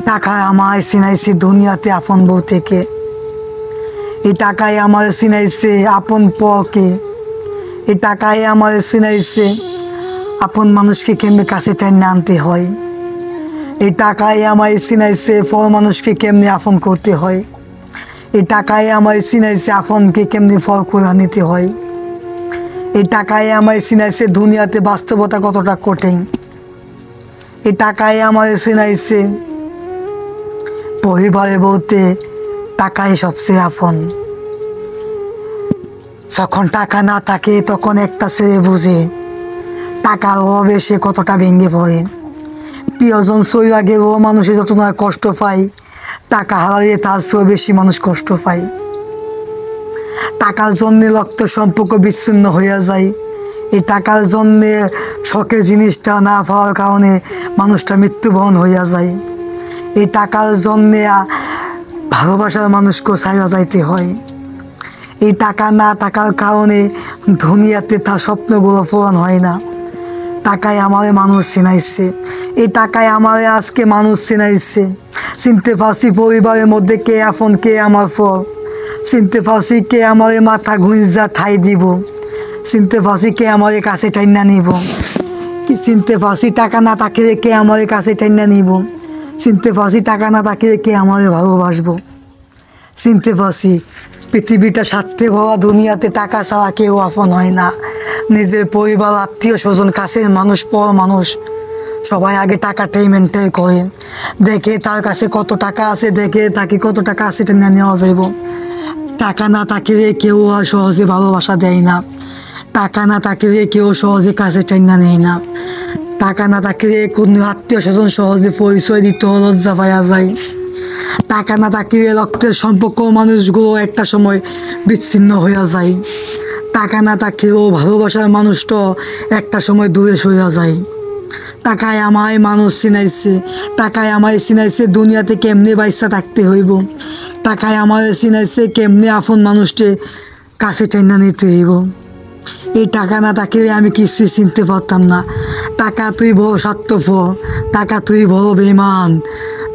টাকা আমায় চিনাইছে দুনিয়াতে আপন বউ থেকে। এই টাকায় আমার চিনাইছে আপন পরকে। এই টাকায় আমার চিনাইছে আপন মানুষকে কেমনে কাছে টেনে আনতে হয়। এই টাকায় আমায় চিনাইছে পর মানুষকে কেমনে আপন করতে হয়। এই টাকায় আমায় চিনাইছে আপনকে কেমনে ফল করে নিতে হয়। এই টাকায় আমায় চিনাইছে দুনিয়াতে বাস্তবতা কতটা কঠিন। এই টাকায় আমায় চিনাইছে পরিবারে বলতে টাকাই সবচেয়ে আপন। যখন টাকা না থাকে তখন একটা ছেলে বুঝে টাকার অভাবে সে কতটা ভেঙে পড়ে। প্রিয়জন চইলা গেলেও মানুষের যত না কষ্ট পায়, টাকা হারালে তার চেয়েও বেশি মানুষ কষ্ট পায়। টাকার জন্যে রক্ত সম্পর্ক বিচ্ছিন্ন হইয়া যায়। এই টাকার জন্যে শখের জিনিসটা না পাওয়ার কারণে মানুষটা মৃত্যুবরণ হইয়া যায়। এই টাকার জন্যে ভালোবাসার মানুষকেও ছাইয়া যাইতে হয়। এই টাকা না থাকার কারণে দুনিয়াতে তার স্বপ্নগুলো পূরণ হয় না। টাকায় আমারে মানুষ চিনাইছে। এই টাকায় আমারে আজকে মানুষ চিনাইছে। চিনতে পারছি পরিবারের মধ্যে কে আপন কে আমার ফল। চিনতে পারছি কে আমারে মাথা গুঁজা ঠাই দিব। চিনতে পারছি কে আমারে কাছে টাইনা নিব। চিনতে পারছি টাকা না থাকলে কে আমারে কাছে টাইনা নিব। চিনতে পারছি টাকা না থাকলে কে আমারে ভালোবাসবো। চিনতে পারছি পৃথিবীটা স্বার্থে ভরা, দুনিয়াতে টাকা ছাড়া কেউ আপন হয় না। নিজের পরিবার, আত্মীয় স্বজন, কাছের মানুষ, পর মানুষ সবাই আগে টাকাটাই মেনটেন করে। দেখে তার কাছে কত টাকা আছে, দেখে তাকে কত টাকা আছে টেনে নেওয়া যাইব। টাকা না থাকলে কেউ আর সহজে ভালোবাসা দেয় না। টাকা না থাকলে কেউ সহজে কাছে টেনে নেয় না। টাকা না থাকলে কোনো আত্মীয় স্বজন সহজে পরিচয় দিতে লজ্জা পাওয়া যায়। টাকা না থাকলে রক্তের সম্পর্ক মানুষগুলো একটা সময় বিচ্ছিন্ন হইয়া যায়। টাকা না থাকলেও ভালোবাসার মানুষটা একটা সময় দূরে সইয়া যায়। টাকায় আমায় মানুষ চিনাইছে। টাকায় আমায় চিনাইছে দুনিয়াতে কেমনে বাইসা থাকতে হইব। টাকায় আমায় চিনাইছে কেমনে আপন মানুষকে কাছে টেনে নিতে হইব। এই টাকা না থাকলে আমি কিছুই চিনতে পারতাম না। টাকা তুই বড় স্বার্থপর, টাকা তুই বড় বেঈমান।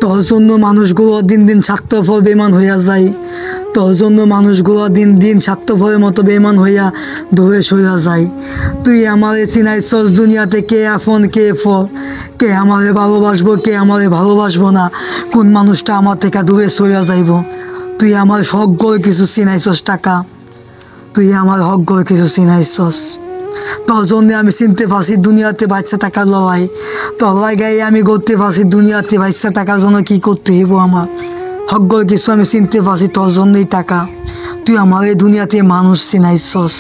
তোর জন্য মানুষগুলো দিন দিন স্বার্থপর বেঈমান হইয়া যায়। তোর জন্য মানুষগুলো দিন দিন স্বার্থপরের মতো বেঈমান হইয়া দূরে সইয়া যায়। তুই আমারে চিনাইছস দুনিয়াতে কে আপন কে পর, কে আমারে ভালোবাসবো কে আমারে ভালোবাসবো না, কোন মানুষটা আমার থেকে দূরে সইয়া যাইব। তুই আমার হক করে কিছু চিনাইছস টাকা, তুই আমার হক করে কিছু চিনাইছস। তোর জন্যে আমি চিনতে পারছি দুনিয়াতে বাচ্চা টাকার লড়াই। তোর লাগাই আমি করতে পারছি দুনিয়াতে বাচ্চা টাকার জন্য কী করতে হইব আমার। হক করে কিছু আমি চিনতে পারছি তোর জন্যই টাকা। তুই আমার এই দুনিয়াতে মানুষ চিনাইছস।